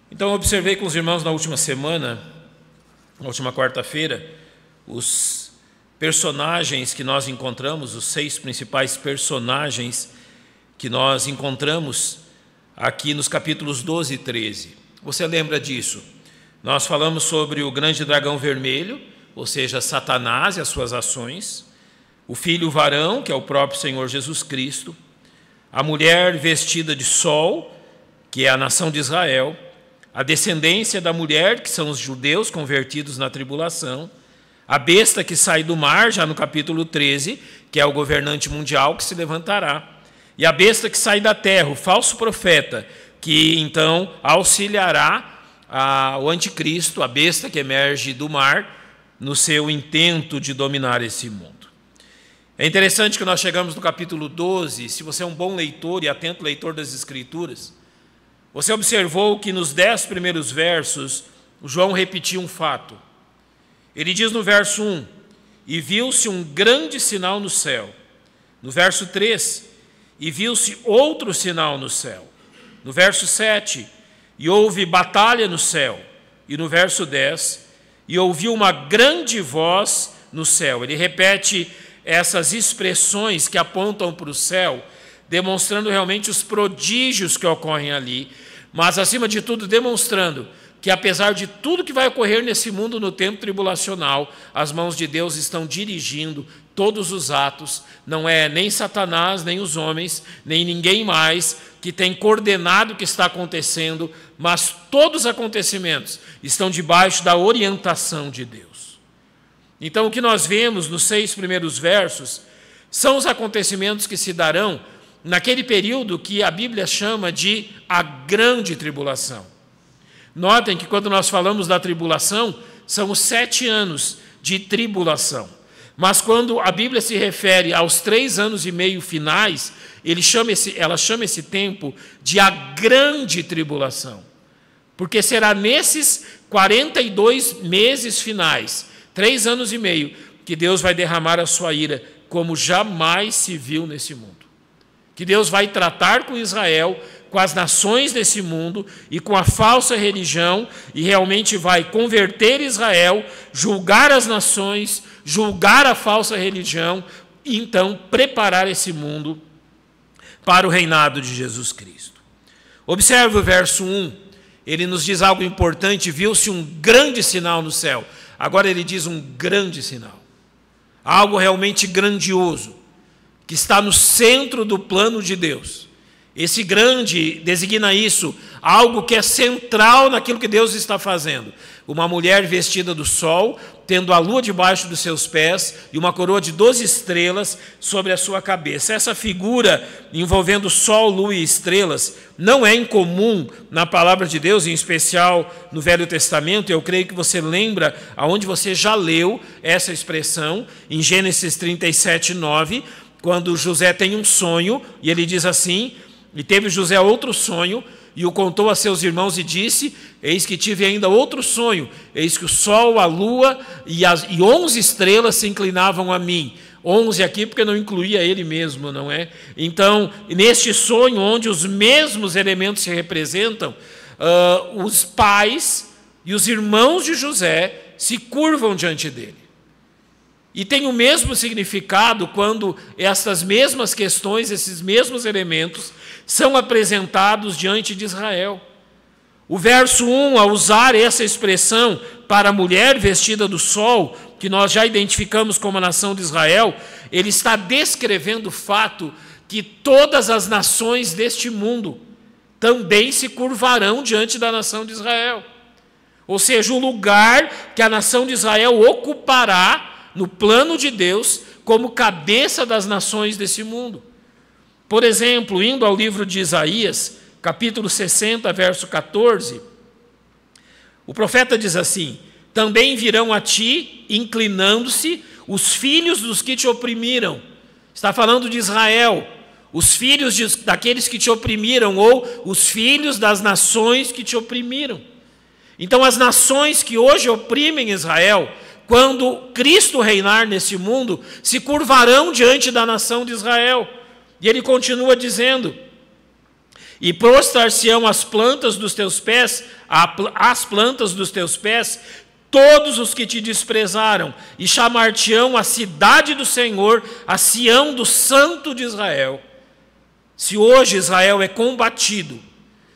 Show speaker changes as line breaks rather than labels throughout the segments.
Então, eu observei com os irmãos na última semana, na última quarta-feira, os personagens que nós encontramos, os 6 principais personagens que nós encontramos aqui nos capítulos 12 e 13. Você lembra disso? Nós falamos sobre o grande dragão vermelho, ou seja, Satanás e as suas ações, o filho varão, que é o próprio Senhor Jesus Cristo, a mulher vestida de sol, que é a nação de Israel, a descendência da mulher, que são os judeus convertidos na tribulação, a besta que sai do mar, já no capítulo 13, que é o governante mundial que se levantará, e a besta que sai da terra, o falso profeta, que então auxiliará o anticristo, a besta que emerge do mar, no seu intento de dominar esse mundo. É interessante que nós chegamos no capítulo 12, se você é um bom leitor e atento leitor das Escrituras, você observou que nos 10 primeiros versos, João repetiu um fato. Ele diz no verso 1, e viu-se um grande sinal no céu. No verso 3, e viu-se outro sinal no céu. No verso 7, e houve batalha no céu. E no verso 10, e ouviu uma grande voz no céu. Ele repete essas expressões que apontam para o céu, demonstrando realmente os prodígios que ocorrem ali, mas, acima de tudo, demonstrando que, apesar de tudo que vai ocorrer nesse mundo no tempo tribulacional, as mãos de Deus estão dirigindo todos os atos, não é nem Satanás, nem os homens, nem ninguém mais que tem coordenado o que está acontecendo, mas todos os acontecimentos estão debaixo da orientação de Deus. Então, o que nós vemos nos 6 primeiros versos são os acontecimentos que se darão naquele período que a Bíblia chama de a grande tribulação. Notem que quando nós falamos da tribulação, são os 7 anos de tribulação. Mas quando a Bíblia se refere aos 3 anos e meio finais, ela chama esse tempo de a grande tribulação. Porque será nesses 42 meses finais, 3 anos e meio, que Deus vai derramar a sua ira, como jamais se viu nesse mundo. Que Deus vai tratar com Israel, com as nações desse mundo e com a falsa religião, e realmente vai converter Israel, julgar as nações, julgar a falsa religião, e então preparar esse mundo para o reinado de Jesus Cristo. Observe o verso 1, ele nos diz algo importante, viu-se um grande sinal no céu. Agora ele diz um grande sinal, algo realmente grandioso, que está no centro do plano de Deus. Esse grande designa isso, algo que é central naquilo que Deus está fazendo. Uma mulher vestida do sol, tendo a lua debaixo dos seus pés e uma coroa de 12 estrelas sobre a sua cabeça. Essa figura envolvendo sol, lua e estrelas não é incomum na palavra de Deus, em especial no Velho Testamento. Eu creio que você lembra aonde você já leu essa expressão, em Gênesis 37, 9, quando José tem um sonho, e ele diz assim, e teve José outro sonho, e o contou a seus irmãos e disse, eis que tive ainda outro sonho, eis que o sol, a lua e 11 estrelas se inclinavam a mim. 11 aqui porque não incluía ele mesmo, não é? Então, neste sonho, onde os mesmos elementos se representam, os pais e os irmãos de José se curvam diante dele. E tem o mesmo significado quando essas mesmas questões, esses mesmos elementos, são apresentados diante de Israel. O verso 1, ao usar essa expressão para a mulher vestida do sol, que nós já identificamos como a nação de Israel, ele está descrevendo o fato que todas as nações deste mundo também se curvarão diante da nação de Israel. Ou seja, o lugar que a nação de Israel ocupará no plano de Deus, como cabeça das nações desse mundo. Por exemplo, indo ao livro de Isaías, capítulo 60, verso 14, o profeta diz assim, também virão a ti, inclinando-se, os filhos dos que te oprimiram. Está falando de Israel, os filhos daqueles que te oprimiram, ou os filhos das nações que te oprimiram. Então, as nações que hoje oprimem Israel, quando Cristo reinar nesse mundo, se curvarão diante da nação de Israel. E ele continua dizendo, E prostrar-se-ão as plantas dos teus pés, as plantas dos teus pés, todos os que te desprezaram, e chamar-te-ão a cidade do Senhor, a Sião do Santo de Israel. Se hoje Israel é combatido,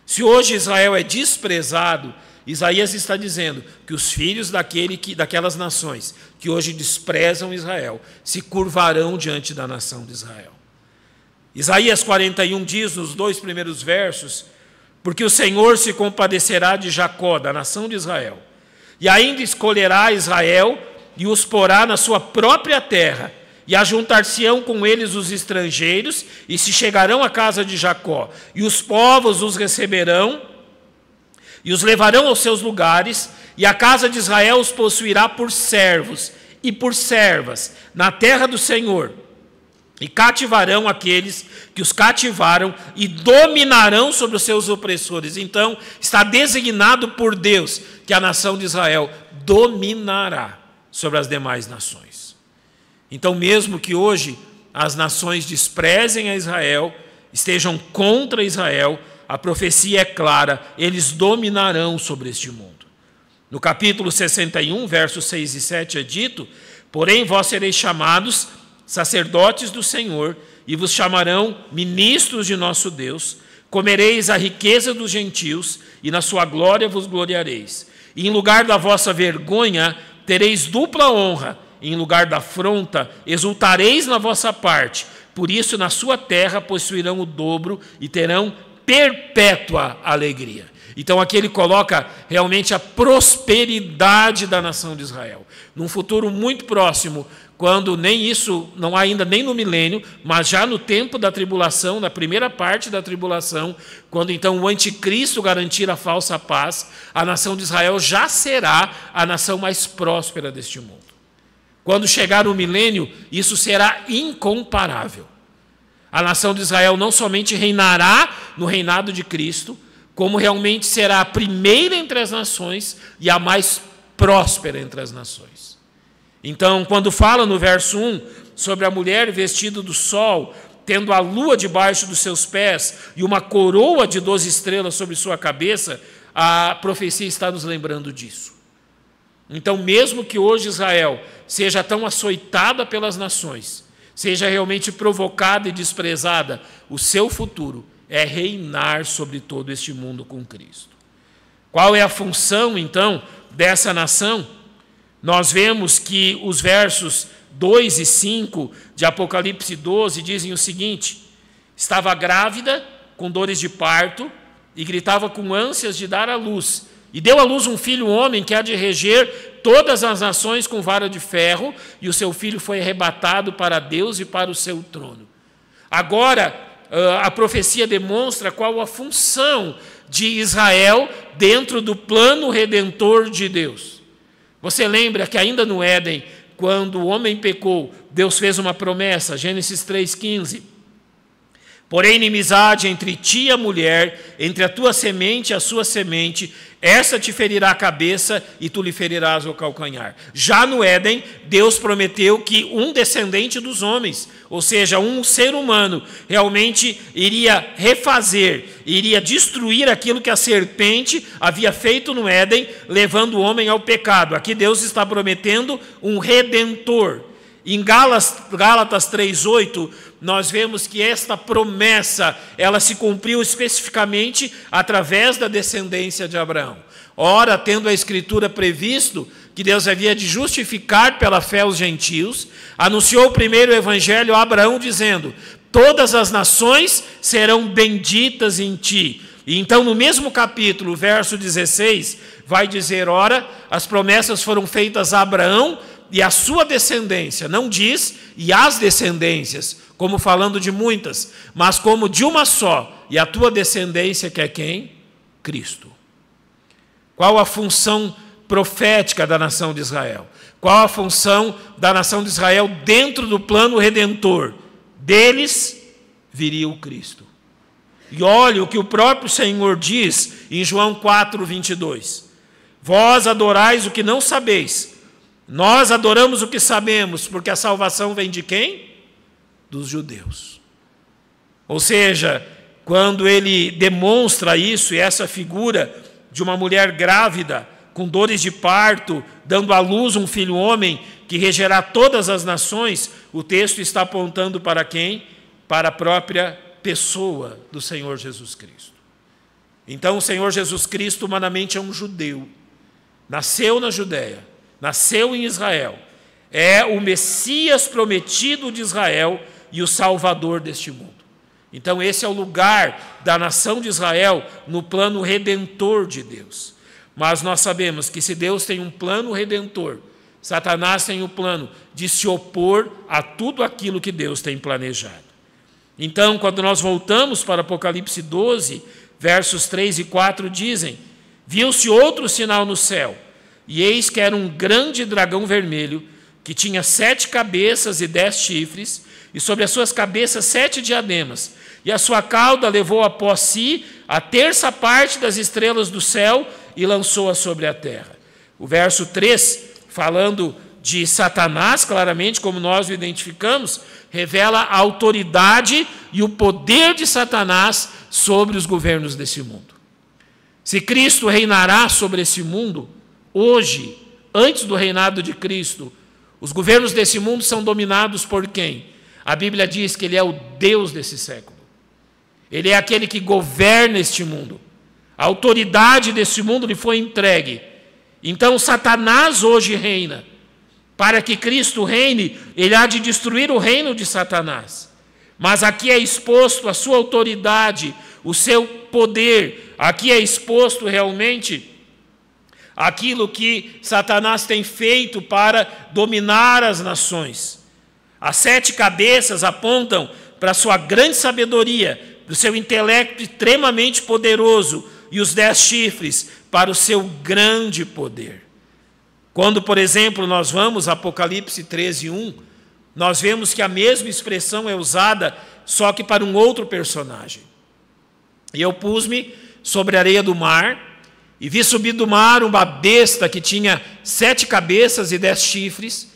se hoje Israel é desprezado, Isaías está dizendo que os filhos daquelas nações que hoje desprezam Israel se curvarão diante da nação de Israel. Isaías 41 diz nos 2 primeiros versos: porque o Senhor se compadecerá de Jacó, da nação de Israel, e ainda escolherá Israel e os porá na sua própria terra, e ajuntar-se-ão com eles os estrangeiros, e se chegarão à casa de Jacó, e os povos os receberão, e os levarão aos seus lugares, e a casa de Israel os possuirá por servos e por servas na terra do Senhor, e cativarão aqueles que os cativaram, e dominarão sobre os seus opressores. Então, está designado por Deus que a nação de Israel dominará sobre as demais nações. Então, mesmo que hoje as nações desprezem a Israel, estejam contra Israel, a profecia é clara: eles dominarão sobre este mundo. No capítulo 61, versos 6 e 7 é dito: porém vós sereis chamados sacerdotes do Senhor, e vos chamarão ministros de nosso Deus. Comereis a riqueza dos gentios, e na sua glória vos gloriareis. E em lugar da vossa vergonha tereis dupla honra, e em lugar da afronta exultareis na vossa parte. Por isso na sua terra possuirão o dobro e terão perpétua alegria. Então aqui ele coloca realmente a prosperidade da nação de Israel. Num futuro muito próximo, quando nem isso, não há ainda nem no milênio, mas já no tempo da tribulação, na primeira parte da tribulação, quando então o anticristo garantir a falsa paz, a nação de Israel já será a nação mais próspera deste mundo. Quando chegar o milênio, isso será incomparável. A nação de Israel não somente reinará no reinado de Cristo, como realmente será a primeira entre as nações e a mais próspera entre as nações. Então, quando fala no verso 1 sobre a mulher vestida do sol, tendo a lua debaixo dos seus pés e uma coroa de 12 estrelas sobre sua cabeça, a profecia está nos lembrando disso. Então, mesmo que hoje Israel seja tão açoitada pelas nações, seja realmente provocada e desprezada, o seu futuro é reinar sobre todo este mundo com Cristo. Qual é a função, então, dessa nação? Nós vemos que os versos 2 e 5 de Apocalipse 12 dizem o seguinte: estava grávida, com dores de parto, e gritava com ânsias de dar à luz, e deu à luz um filho homem que há de reger todas as nações com vara de ferro, e o seu filho foi arrebatado para Deus e para o seu trono. Agora, a profecia demonstra qual a função de Israel dentro do plano redentor de Deus. Você lembra que ainda no Éden, quando o homem pecou, Deus fez uma promessa, Gênesis 3,15. Porém, inimizade entre ti e a mulher, entre a tua semente e a sua semente, essa te ferirá a cabeça e tu lhe ferirás o calcanhar. Já no Éden, Deus prometeu que um descendente dos homens, ou seja, um ser humano, realmente iria refazer, iria destruir aquilo que a serpente havia feito no Éden, levando o homem ao pecado. Aqui Deus está prometendo um redentor. Em Gálatas 3,8, nós vemos que esta promessa, ela se cumpriu especificamente através da descendência de Abraão. Ora, tendo a Escritura previsto que Deus havia de justificar pela fé os gentios, anunciou o primeiro evangelho a Abraão, dizendo: todas as nações serão benditas em ti. E então, no mesmo capítulo, verso 16, vai dizer: ora, as promessas foram feitas a Abraão e a sua descendência. Não diz e as descendências, como falando de muitas, mas como de uma só, e a tua descendência, que é quem? Cristo. Qual a função profética da nação de Israel? Qual a função da nação de Israel dentro do plano redentor? Deles viria o Cristo. E olha o que o próprio Senhor diz em João 4:22. Vós adorais o que não sabeis, nós adoramos o que sabemos, porque a salvação vem de quem? Dos judeus. Ou seja, quando ele demonstra isso, e essa figura de uma mulher grávida, com dores de parto, dando à luz um filho homem, que regerá todas as nações, o texto está apontando para quem? Para a própria pessoa do Senhor Jesus Cristo. Então o Senhor Jesus Cristo humanamente é um judeu, nasceu na Judéia, nasceu em Israel, é o Messias prometido de Israel e o Salvador deste mundo. Então esse é o lugar da nação de Israel no plano redentor de Deus. Mas nós sabemos que se Deus tem um plano redentor, Satanás tem o plano de se opor a tudo aquilo que Deus tem planejado. Então, quando nós voltamos para Apocalipse 12, versos 3 e 4 dizem: viu-se outro sinal no céu, e eis que era um grande dragão vermelho, que tinha 7 cabeças e 10 chifres, e sobre as suas cabeças 7 diademas, e a sua cauda levou após si a terça parte das estrelas do céu e lançou-a sobre a terra. O verso 3, falando de Satanás, claramente, como nós o identificamos, revela a autoridade e o poder de Satanás sobre os governos desse mundo. Se Cristo reinará sobre esse mundo, hoje, antes do reinado de Cristo, os governos desse mundo são dominados por quem? A Bíblia diz que Ele é o Deus desse século. Ele é aquele que governa este mundo. A autoridade desse mundo lhe foi entregue. Então Satanás hoje reina. Para que Cristo reine, Ele há de destruir o reino de Satanás. Mas aqui é exposto a sua autoridade, o seu poder. Aqui é exposto realmente aquilo que Satanás tem feito para dominar as nações. As 7 cabeças apontam para a sua grande sabedoria, para o seu intelecto extremamente poderoso, e os 10 chifres para o seu grande poder. Quando, por exemplo, nós vamos a Apocalipse 13:1, nós vemos que a mesma expressão é usada, só que para um outro personagem. E eu pus-me sobre a areia do mar, e vi subir do mar uma besta que tinha 7 cabeças e 10 chifres,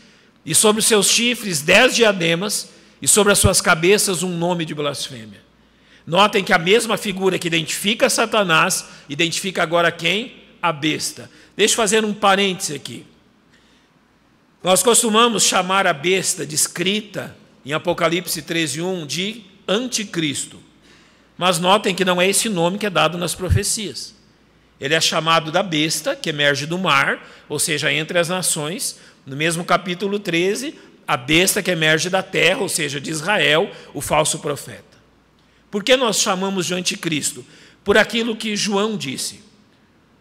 e sobre os seus chifres 10 diademas, e sobre as suas cabeças um nome de blasfêmia. Notem que a mesma figura que identifica Satanás, identifica agora quem? A besta. Deixa eu fazer um parêntese aqui. Nós costumamos chamar a besta descrita em Apocalipse 13:1 de anticristo. Mas notem que não é esse nome que é dado nas profecias. Ele é chamado da besta, que emerge do mar, ou seja, entre as nações. No mesmo capítulo 13, a besta que emerge da terra, ou seja, de Israel, o falso profeta. Por que nós chamamos de anticristo? Por aquilo que João disse.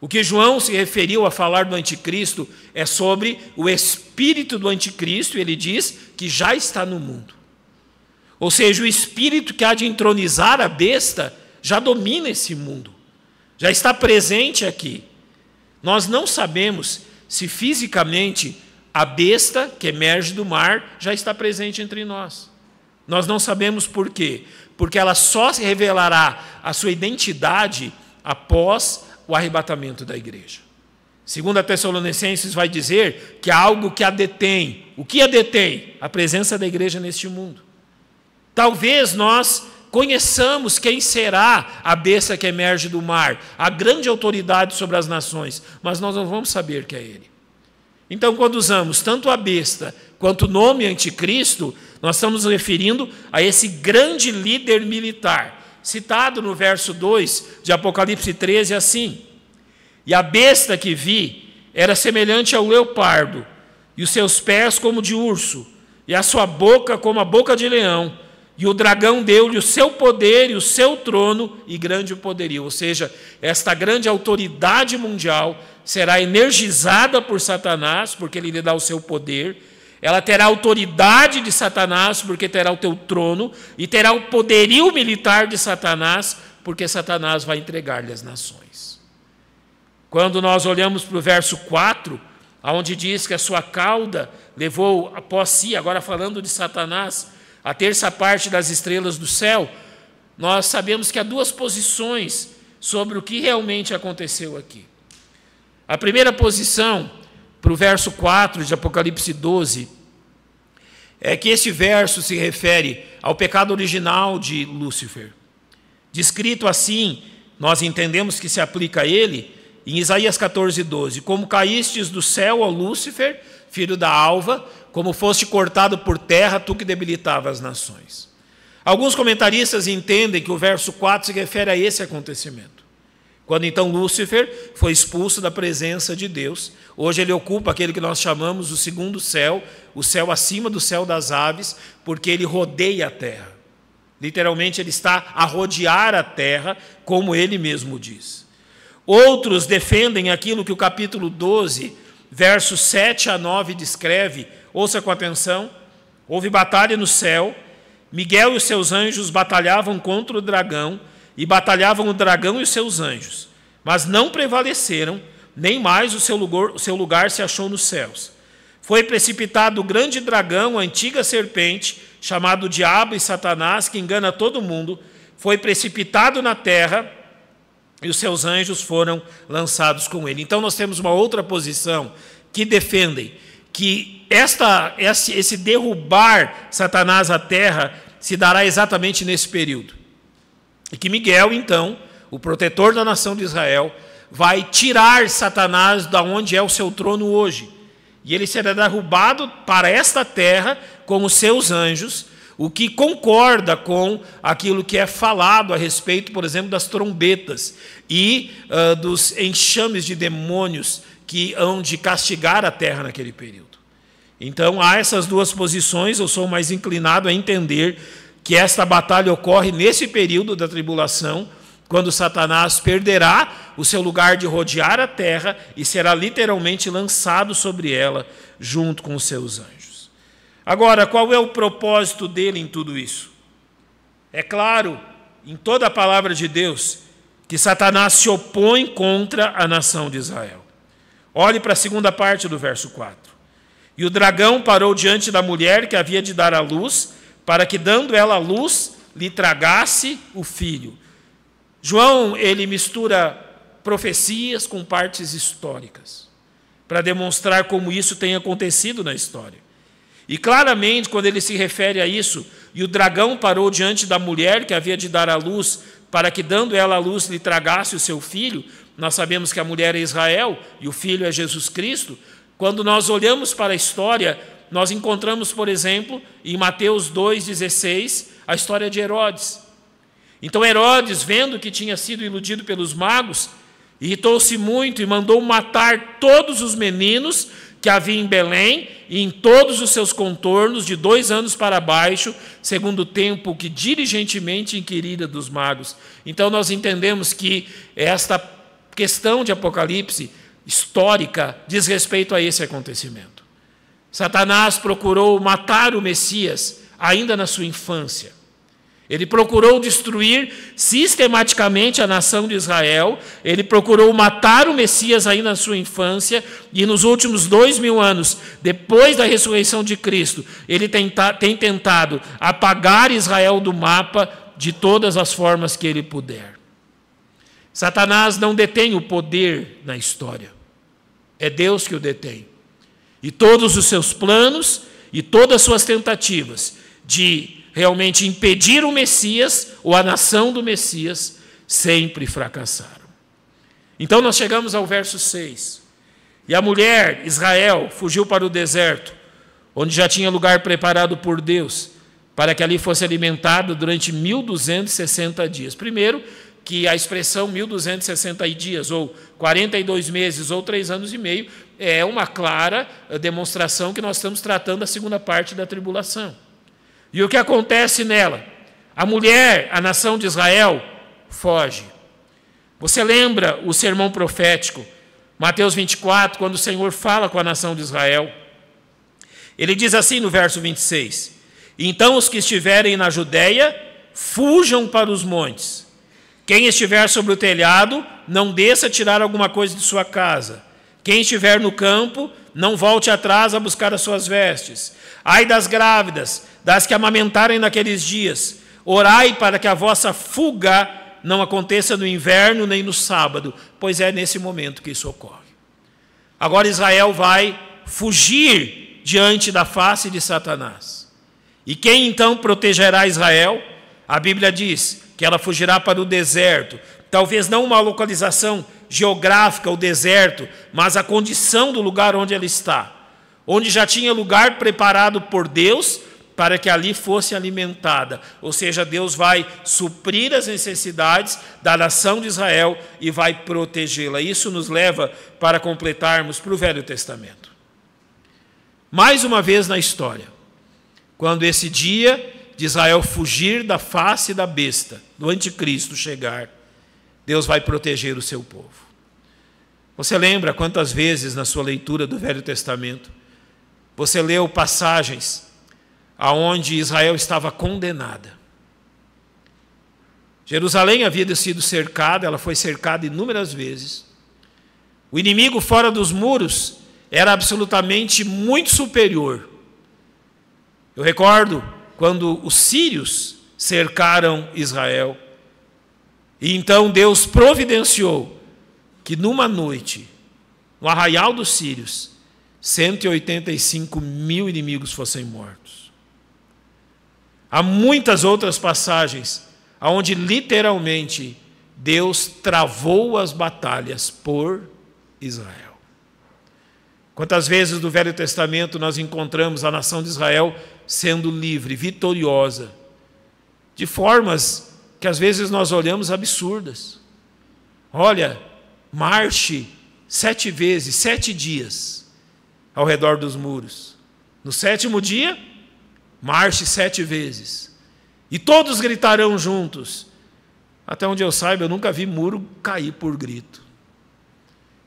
O que João se referiu a falar do anticristo é sobre o espírito do anticristo, e ele diz que já está no mundo. Ou seja, o espírito que há de entronizar a besta já domina esse mundo, já está presente aqui. Nós não sabemos se fisicamente a besta que emerge do mar já está presente entre nós. Nós não sabemos por quê. Porque ela só se revelará a sua identidade após o arrebatamento da igreja. 2 Tessalonicenses vai dizer que há algo que a detém. O que a detém? A presença da igreja neste mundo. Talvez nós conheçamos quem será a besta que emerge do mar, a grande autoridade sobre as nações, mas nós não vamos saber que é ele. Então, quando usamos tanto a besta quanto o nome anticristo, nós estamos nos referindo a esse grande líder militar, citado no verso 2 de Apocalipse 13 assim: e a besta que vi era semelhante ao leopardo, e os seus pés como de urso, e a sua boca como a boca de leão, e o dragão deu-lhe o seu poder e o seu trono e grande poderio. Ou seja, esta grande autoridade mundial será energizada por Satanás, porque ele lhe dá o seu poder. Ela terá a autoridade de Satanás, porque terá o teu trono, e terá o poderio militar de Satanás, porque Satanás vai entregar-lhe as nações. Quando nós olhamos para o verso 4, onde diz que a sua cauda levou após si, agora falando de Satanás, a terça parte das estrelas do céu, nós sabemos que há 2 posições sobre o que realmente aconteceu aqui. A primeira posição, para o verso 4 de Apocalipse 12, é que este verso se refere ao pecado original de Lúcifer. descrito assim, nós entendemos que se aplica a ele, em Isaías 14:12, como caístes do céu, ó Lúcifer, filho da alva, como foste cortado por terra, tu que debilitava as nações. Alguns comentaristas entendem que o verso 4 se refere a esse acontecimento. Quando então Lúcifer foi expulso da presença de Deus, hoje ele ocupa aquele que nós chamamos o segundo céu, o céu acima do céu das aves, porque ele rodeia a terra. Literalmente ele está a rodear a terra, como ele mesmo diz. Outros defendem aquilo que o capítulo 12, versos 7 a 9 descreve. Ouça com atenção. Houve batalha no céu, Miguel e os seus anjos batalhavam contra o dragão, e batalhavam o dragão e os seus anjos, mas não prevaleceram, nem mais o seu lugar se achou nos céus. Foi precipitado o grande dragão, a antiga serpente, chamado Diabo e Satanás, que engana todo mundo, foi precipitado na terra, e os seus anjos foram lançados com ele. Então nós temos uma outra posição que defendem que esse derrubar Satanás à terra se dará exatamente nesse período. E que Miguel, então, o protetor da nação de Israel, vai tirar Satanás da onde é o seu trono hoje. E ele será derrubado para esta terra com os seus anjos, o que concorda com aquilo que é falado a respeito, por exemplo, das trombetas e dos enxames de demônios que hão de castigar a terra naquele período. Então, há essas duas posições. Eu sou mais inclinado a entender que esta batalha ocorre nesse período da tribulação, quando Satanás perderá o seu lugar de rodear a terra e será literalmente lançado sobre ela, junto com os seus anjos. Agora, qual é o propósito dele em tudo isso? É claro, em toda a palavra de Deus, que Satanás se opõe contra a nação de Israel. Olhe para a segunda parte do verso 4. E o dragão parou diante da mulher que havia de dar à luz, para que, dando ela a luz, lhe tragasse o filho. João, ele mistura profecias com partes históricas, para demonstrar como isso tem acontecido na história. E claramente, quando ele se refere a isso, e o dragão parou diante da mulher que havia de dar à luz, para que, dando ela a luz, lhe tragasse o seu filho, nós sabemos que a mulher é Israel, e o filho é Jesus Cristo. Quando nós olhamos para a história, nós encontramos, por exemplo, em Mateus 2,16, a história de Herodes. Então Herodes, vendo que tinha sido iludido pelos magos, irritou-se muito e mandou matar todos os meninos que havia em Belém e em todos os seus contornos, de 2 anos para baixo, segundo o tempo que diligentemente inquirira dos magos. Então nós entendemos que esta questão de Apocalipse histórica diz respeito a esse acontecimento. Satanás procurou matar o Messias ainda na sua infância. Ele procurou destruir sistematicamente a nação de Israel, ele procurou matar o Messias ainda na sua infância, e nos últimos 2000 anos, depois da ressurreição de Cristo, ele tem tentado apagar Israel do mapa de todas as formas que ele puder. Satanás não detém o poder na história, é Deus que o detém. E todos os seus planos e todas as suas tentativas de realmente impedir o Messias ou a nação do Messias sempre fracassaram. Então nós chegamos ao verso 6. E a mulher, Israel, fugiu para o deserto, onde já tinha lugar preparado por Deus, para que ali fosse alimentada durante 1260 dias. Primeiro, que a expressão 1260 dias, ou 42 meses, ou 3 anos e meio, é uma clara demonstração que nós estamos tratando da segunda parte da tribulação. E o que acontece nela? A mulher, a nação de Israel, foge. Você lembra o sermão profético, Mateus 24, quando o Senhor fala com a nação de Israel? Ele diz assim no verso 26, então os que estiverem na Judéia, fujam para os montes. Quem estiver sobre o telhado, não desça tirar alguma coisa de sua casa. Quem estiver no campo, não volte atrás a buscar as suas vestes. Ai das grávidas, das que amamentarem naqueles dias. Orai para que a vossa fuga não aconteça no inverno nem no sábado, pois é nesse momento que isso ocorre. Agora Israel vai fugir diante da face de Satanás. E quem então protegerá Israel? A Bíblia diz que ela fugirá para o deserto. Talvez não uma localização geográfica, o deserto, mas a condição do lugar onde ela está, onde já tinha lugar preparado por Deus para que ali fosse alimentada. Ou seja, Deus vai suprir as necessidades da nação de Israel e vai protegê-la. Isso nos leva para completarmos para o Velho Testamento. Mais uma vez na história, quando esse dia de Israel fugir da face da besta, do anticristo chegar, Deus vai proteger o seu povo. Você lembra quantas vezes na sua leitura do Velho Testamento você leu passagens aonde Israel estava condenada? Jerusalém havia sido cercada, ela foi cercada inúmeras vezes. O inimigo fora dos muros era absolutamente muito superior. Eu recordo quando os sírios cercaram Israel. E então Deus providenciou que numa noite, no arraial dos sírios, 185 mil inimigos fossem mortos. Há muitas outras passagens onde literalmente Deus travou as batalhas por Israel. Quantas vezes no Velho Testamento nós encontramos a nação de Israel sendo livre, vitoriosa, de formas que às vezes nós olhamos absurdas. Olha, marche 7 vezes, 7 dias ao redor dos muros. No 7º dia, marche 7 vezes. E todos gritarão juntos. Até onde eu saiba, eu nunca vi muro cair por grito.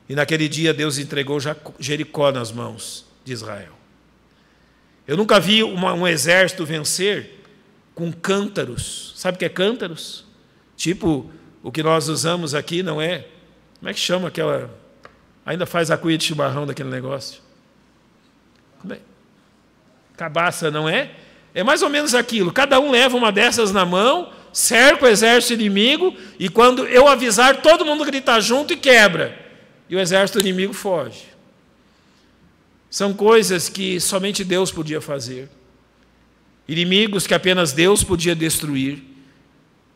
E naquele dia Deus entregou Jericó nas mãos de Israel. Eu nunca vi um exército vencer com cântaros. Sabe o que é cântaros? Tipo o que nós usamos aqui, não é? Como é que chama aquela... Ainda faz a cuia de chimarrão daquele negócio. Como é? Cabaça, não é? É mais ou menos aquilo. Cada um leva uma dessas na mão, cerca o exército inimigo, e quando eu avisar, todo mundo grita junto e quebra. E o exército inimigo foge. São coisas que somente Deus podia fazer. Inimigos que apenas Deus podia destruir.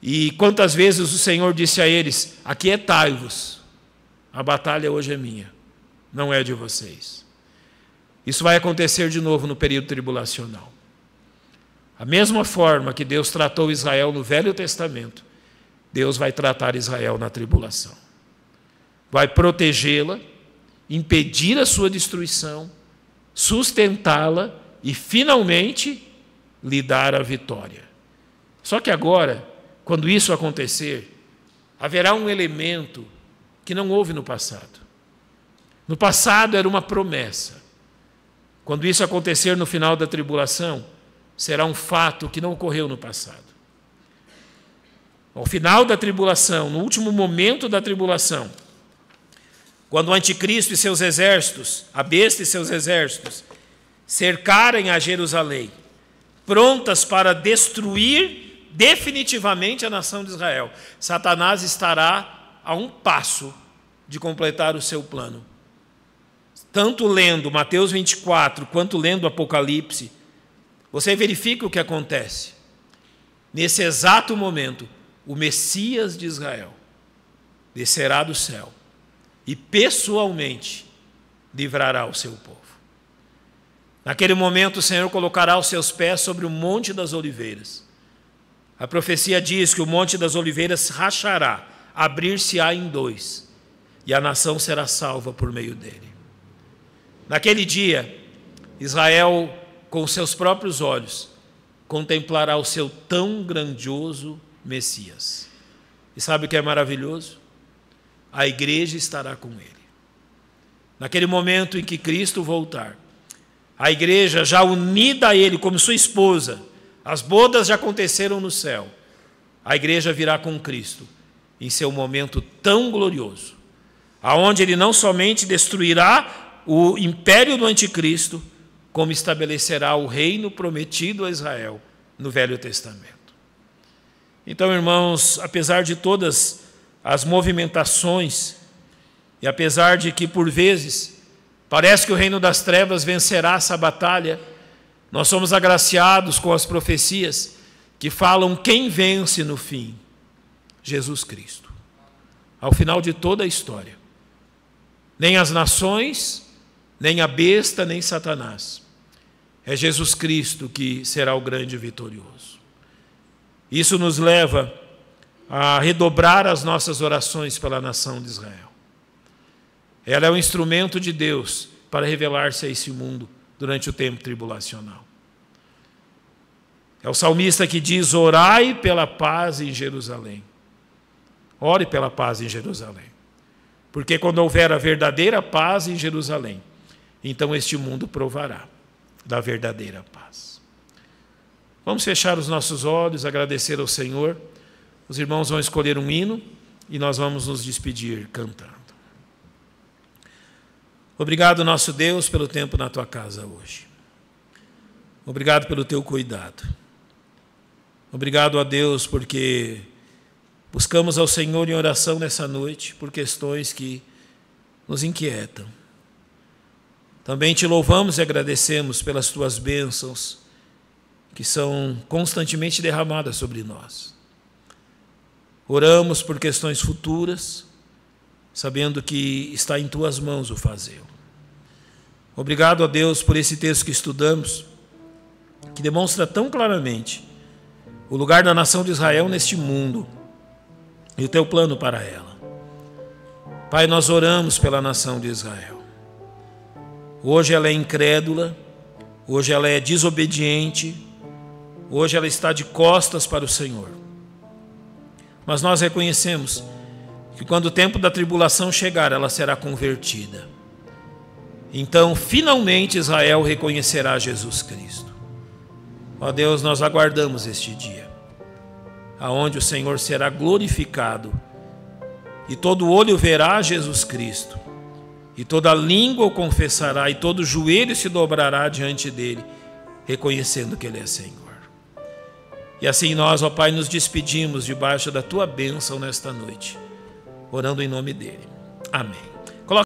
E quantas vezes o Senhor disse a eles: aquietai-vos, a batalha hoje é minha, não é de vocês. Isso vai acontecer de novo no período tribulacional. A mesma forma que Deus tratou Israel no Velho Testamento, Deus vai tratar Israel na tribulação. Vai protegê-la, impedir a sua destruição, sustentá-la e, finalmente, lhe dar a vitória. Só que agora, quando isso acontecer, haverá um elemento que não houve no passado. No passado era uma promessa. Quando isso acontecer no final da tribulação, será um fato que não ocorreu no passado. Ao final da tribulação, no último momento da tribulação, quando o anticristo e seus exércitos, a besta e seus exércitos, cercarem a Jerusalém, prontas para destruir definitivamente a nação de Israel, Satanás estará a um passo de completar o seu plano. Tanto lendo Mateus 24, quanto lendo Apocalipse, você verifica o que acontece. Nesse exato momento, o Messias de Israel descerá do céu e pessoalmente livrará o seu povo. Naquele momento o Senhor colocará os seus pés sobre o Monte das Oliveiras. A profecia diz que o Monte das Oliveiras rachará, abrir-se-á em 2, e a nação será salva por meio dele. Naquele dia, Israel, com seus próprios olhos, contemplará o seu tão grandioso Messias. E sabe o que é maravilhoso? A igreja estará com ele. Naquele momento em que Cristo voltar, a igreja já unida a ele como sua esposa, as bodas já aconteceram no céu, a igreja virá com Cristo em seu momento tão glorioso, aonde ele não somente destruirá o império do anticristo, como estabelecerá o reino prometido a Israel no Velho Testamento. Então, irmãos, apesar de todas as movimentações, e apesar de que, por vezes, parece que o reino das trevas vencerá essa batalha, nós somos agraciados com as profecias que falam quem vence no fim. Jesus Cristo. Ao final de toda a história. Nem as nações, nem a besta, nem Satanás. É Jesus Cristo que será o grande vitorioso. Isso nos leva a redobrar as nossas orações pela nação de Israel. Ela é um instrumento de Deus para revelar-se a esse mundo durante o tempo tribulacional. É o salmista que diz: orai pela paz em Jerusalém. Ore pela paz em Jerusalém. Porque quando houver a verdadeira paz em Jerusalém, então este mundo provará da verdadeira paz. Vamos fechar os nossos olhos, agradecer ao Senhor. Os irmãos vão escolher um hino e nós vamos nos despedir cantando. Obrigado, nosso Deus, pelo tempo na tua casa hoje. Obrigado pelo teu cuidado. Obrigado a Deus porque buscamos ao Senhor em oração nessa noite por questões que nos inquietam. Também te louvamos e agradecemos pelas tuas bênçãos que são constantemente derramadas sobre nós. Oramos por questões futuras, sabendo que está em tuas mãos o fazê-lo. Obrigado a Deus por esse texto que estudamos, que demonstra tão claramente o lugar da nação de Israel neste mundo e o teu plano para ela. Pai, nós oramos pela nação de Israel. Hoje ela é incrédula, hoje ela é desobediente, hoje ela está de costas para o Senhor. Mas nós reconhecemos que quando o tempo da tribulação chegar, ela será convertida. Então, finalmente, Israel reconhecerá Jesus Cristo. Ó Deus, nós aguardamos este dia, aonde o Senhor será glorificado, e todo olho verá Jesus Cristo, e toda língua o confessará, e todo joelho se dobrará diante dele, reconhecendo que ele é Senhor. E assim nós, ó Pai, nos despedimos debaixo da tua bênção nesta noite, orando em nome dele. Amém.